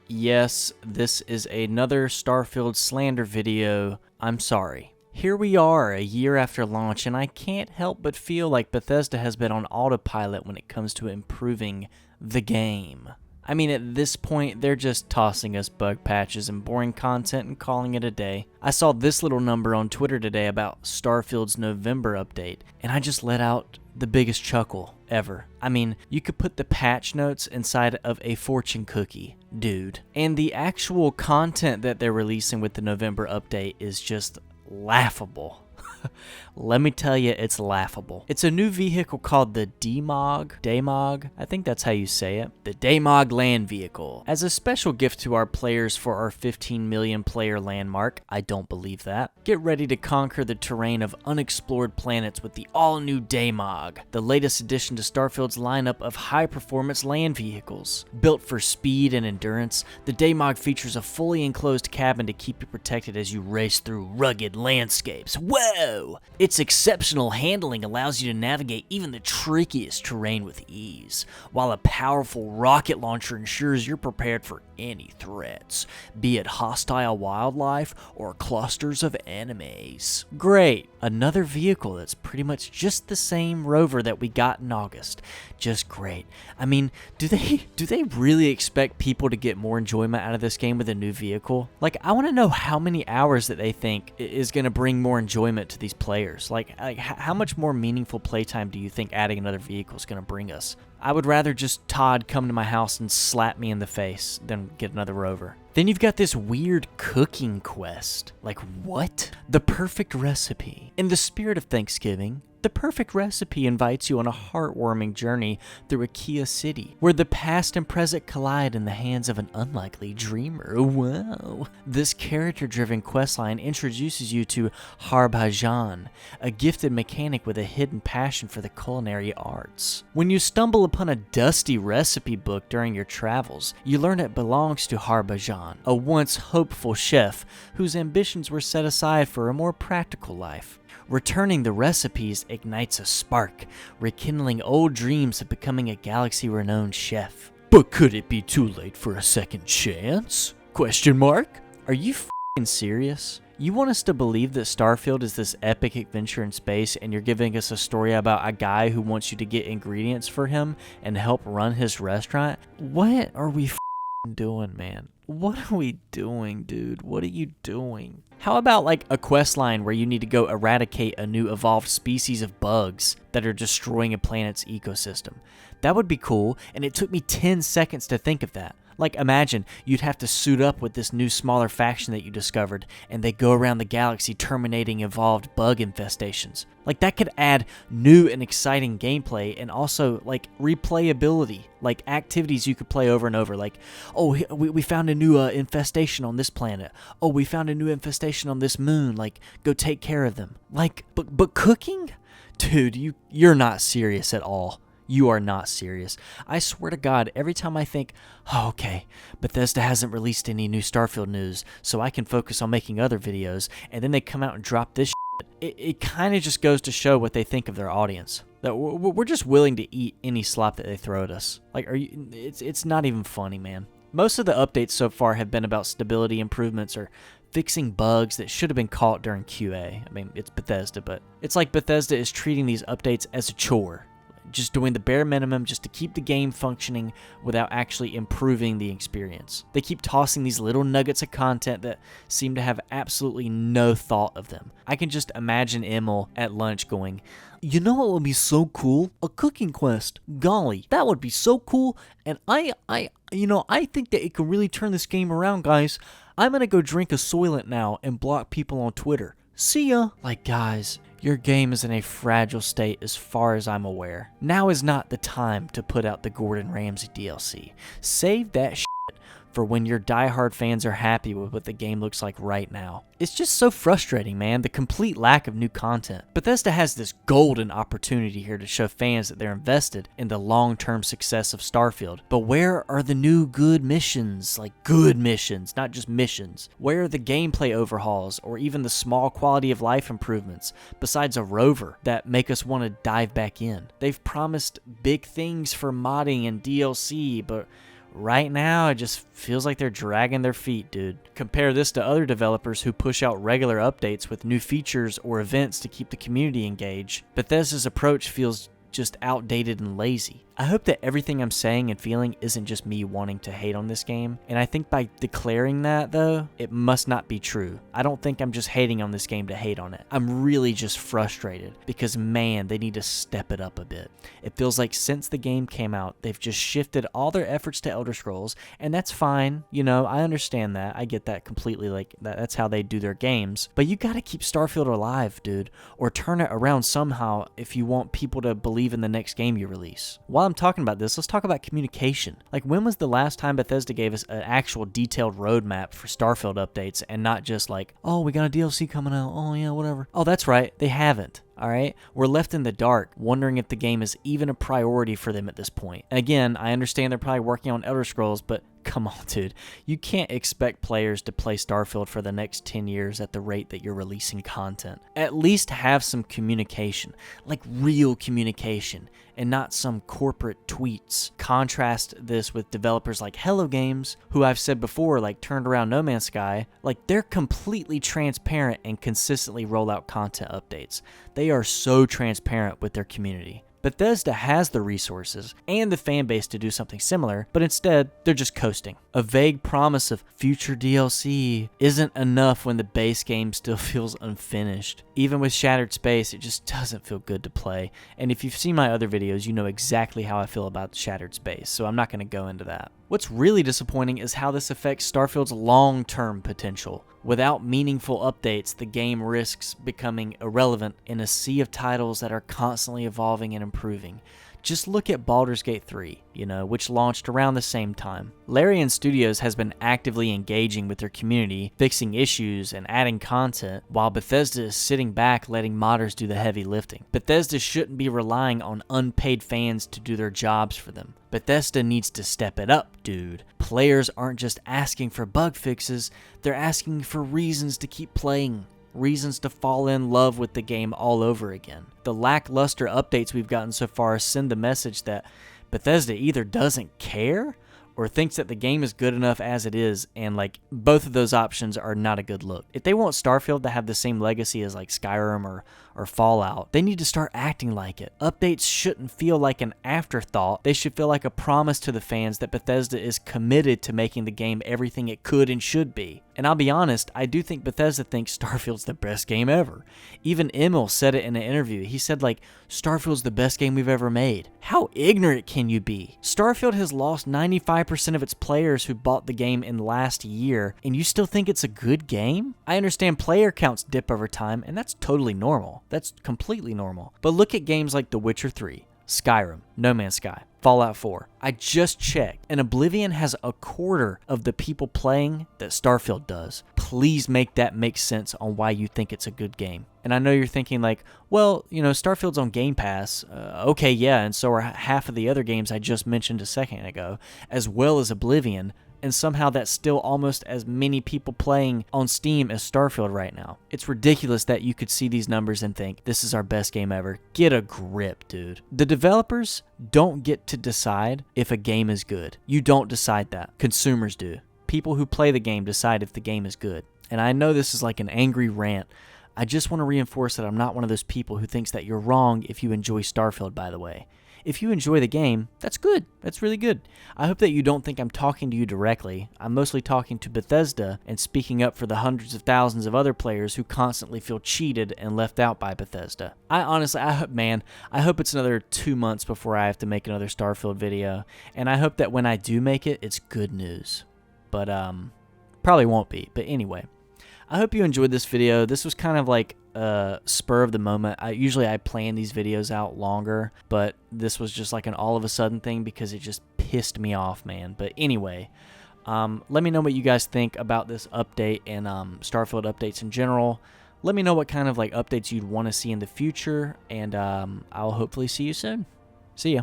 Yes, this is another Starfield slander video. I'm sorry. Here we are, a year after launch, and I can't help but feel like Bethesda has been on autopilot when it comes to improving the game. I mean, at this point, they're just tossing us bug patches and boring content and calling it a day. I saw this little number on Twitter today about Starfield's November update, and I just let out the biggest chuckle ever. I mean, you could put the patch notes inside of a fortune cookie, dude. And the actual content that they're releasing with the November update is just laughable. Let me tell you, it's laughable. It's a new vehicle called the Daemog, I think that's how you say it. The Daemog land vehicle. As a special gift to our players for our 15 million player landmark, I don't believe that. Get ready to conquer the terrain of unexplored planets with the all-new Daemog, the latest addition to Starfield's lineup of high-performance land vehicles. Built for speed and endurance, the Daemog features a fully enclosed cabin to keep you protected as you race through rugged landscapes. Whoa! Its exceptional handling allows you to navigate even the trickiest terrain with ease, while a powerful rocket launcher ensures you're prepared for any threats, be it hostile wildlife or clusters of enemies. Great! Another vehicle that's pretty much just the same rover that we got in August. Just great. I mean, do they really expect people to get more enjoyment out of this game with a new vehicle? Like, I want to know how many hours that they think is going to bring more enjoyment to these players. Like how much more meaningful playtime do you think adding another vehicle is going to bring us? I would rather just Todd come to my house and slap me in the face than get another rover. Then you've got this weird cooking quest. Like, what? The perfect recipe. In the spirit of Thanksgiving, the perfect recipe invites you on a heartwarming journey through a Kia city, where the past and present collide in the hands of an unlikely dreamer. Wow. This character-driven questline introduces you to Harbhajan, a gifted mechanic with a hidden passion for the culinary arts. When you stumble upon a dusty recipe book during your travels, you learn it belongs to Harbhajan, a once hopeful chef whose ambitions were set aside for a more practical life. Returning the recipes ignites a spark, rekindling old dreams of becoming a galaxy-renowned chef. But could it be too late for a second chance? Question mark? Are you f***ing serious? You want us to believe that Starfield is this epic adventure in space and you're giving us a story about a guy who wants you to get ingredients for him and help run his restaurant? What are we f***ing doing, man? What are we doing, dude? What are you doing? How about like a quest line where you need to go eradicate a new evolved species of bugs that are destroying a planet's ecosystem? That would be cool, and it took me 10 seconds to think of that. Like, imagine you'd have to suit up with this new smaller faction that you discovered, and they go around the galaxy terminating evolved bug infestations. Like, that could add new and exciting gameplay and also, like, replayability. Like, activities you could play over and over. Like, oh, we found a new infestation on this planet. Oh, we found a new infestation on this moon. Like, go take care of them. Like, but cooking? Dude, you're not serious at all. You are not serious. I swear to God, every time I think, oh, okay, Bethesda hasn't released any new Starfield news, so I can focus on making other videos, and then they come out and drop this shit, it kind of just goes to show what they think of their audience. That we're just willing to eat any slop that they throw at us. Like, it's not even funny, man. Most of the updates so far have been about stability improvements or fixing bugs that should have been caught during QA. I mean, it's Bethesda, but it's like Bethesda is treating these updates as a chore. Just doing the bare minimum just to keep the game functioning without actually improving the experience. They keep tossing these little nuggets of content that seem to have absolutely no thought of them. I can just imagine Emil at lunch going, you know what would be so cool? A cooking quest. Golly, that would be so cool, and I think that it can really turn this game around, guys. I'm gonna go drink a Soylent now and block people on Twitter. See ya. Like, guys, your game is in a fragile state as far as I'm aware. Now is not the time to put out the Gordon Ramsay DLC. Save that shit for when your diehard fans are happy with what the game looks like right now. It's just so frustrating, man, the complete lack of new content. Bethesda has this golden opportunity here to show fans that they're invested in the long-term success of Starfield. But where are the new good missions? Like, good missions, not just missions. Where are the gameplay overhauls or even the small quality of life improvements, besides a rover, that make us want to dive back in? They've promised big things for modding and DLC, but right now, it just feels like they're dragging their feet, dude. Compare this to other developers who push out regular updates with new features or events to keep the community engaged. Bethesda's approach feels just outdated and lazy. I hope that everything I'm saying and feeling isn't just me wanting to hate on this game, and I think by declaring that, though, it must not be true. I don't think I'm just hating on this game to hate on it. I'm really just frustrated because, man, they need to step it up a bit. It feels like since the game came out, they've just shifted all their efforts to Elder Scrolls, and that's fine. You know, I understand that. I get that completely. Like, that's how they do their games. But you gotta keep Starfield alive, dude, or turn it around somehow if you want people to believe in the next game you release. While I'm talking about this, let's talk about communication. Like, when was the last time Bethesda gave us an actual detailed roadmap for Starfield updates and not just like, oh, we got a DLC coming out, oh yeah, whatever. Oh, that's right, they haven't. All right, we're left in the dark, wondering if the game is even a priority for them at this point. Again, I understand they're probably working on Elder Scrolls, but come on, dude. You can't expect players to play Starfield for the next 10 years at the rate that you're releasing content. At least have some communication, like real communication, and not some corporate tweets. Contrast this with developers like Hello Games, who I've said before, like turned around No Man's Sky. Like, they're completely transparent and consistently roll out content updates. They are so transparent with their community. Bethesda has the resources and the fan base to do something similar, but instead, they're just coasting. A vague promise of future DLC isn't enough when the base game still feels unfinished. Even with Shattered Space, it just doesn't feel good to play, and if you've seen my other videos, you know exactly how I feel about Shattered Space, so I'm not going to go into that. What's really disappointing is how this affects Starfield's long-term potential. Without meaningful updates, the game risks becoming irrelevant in a sea of titles that are constantly evolving and improving. Just look at Baldur's Gate 3, which launched around the same time. Larian Studios has been actively engaging with their community, fixing issues and adding content, while Bethesda is sitting back letting modders do the heavy lifting. Bethesda shouldn't be relying on unpaid fans to do their jobs for them. Bethesda needs to step it up, dude. Players aren't just asking for bug fixes, they're asking for reasons to keep playing. Reasons to fall in love with the game all over again. The lackluster updates we've gotten so far send the message that Bethesda either doesn't care or thinks that the game is good enough as it is, and like both of those options are not a good look. If they want Starfield to have the same legacy as like Skyrim or Fallout, they need to start acting like it. Updates shouldn't feel like an afterthought. They should feel like a promise to the fans that Bethesda is committed to making the game everything it could and should be. And I'll be honest, I do think Bethesda thinks Starfield's the best game ever. Even Emil said it in an interview. He said, like, Starfield's the best game we've ever made. How ignorant can you be? Starfield has lost 95% of its players who bought the game in the last year, and you still think it's a good game? I understand player counts dip over time, and that's totally normal. That's completely normal. But look at games like The Witcher 3, Skyrim, No Man's Sky, Fallout 4. I just checked, and Oblivion has a quarter of the people playing that Starfield does. Please make that make sense on why you think it's a good game. And I know you're thinking like, well, Starfield's on Game Pass. Okay, yeah, and so are half of the other games I just mentioned a second ago, as well as Oblivion. And somehow that's still almost as many people playing on Steam as Starfield right now. It's ridiculous that you could see these numbers and think, this is our best game ever. Get a grip, dude. The developers don't get to decide if a game is good. You don't decide that. Consumers do. People who play the game decide if the game is good. And I know this is like an angry rant. I just want to reinforce that I'm not one of those people who thinks that you're wrong if you enjoy Starfield, by the way. If you enjoy the game, that's good. That's really good. I hope that you don't think I'm talking to you directly. I'm mostly talking to Bethesda and speaking up for the hundreds of thousands of other players who constantly feel cheated and left out by Bethesda. I hope it's another 2 months before I have to make another Starfield video, and I hope that when I do make it, it's good news. But probably won't be. But anyway, I hope you enjoyed this video. This was kind of like spur of the moment. Usually I plan these videos out longer, but this was just like an all of a sudden thing because it just pissed me off, man. But anyway, let me know what you guys think about this update and Starfield updates in general. Let me know what kind of like updates you'd want to see in the future, and I'll hopefully see you soon. See ya.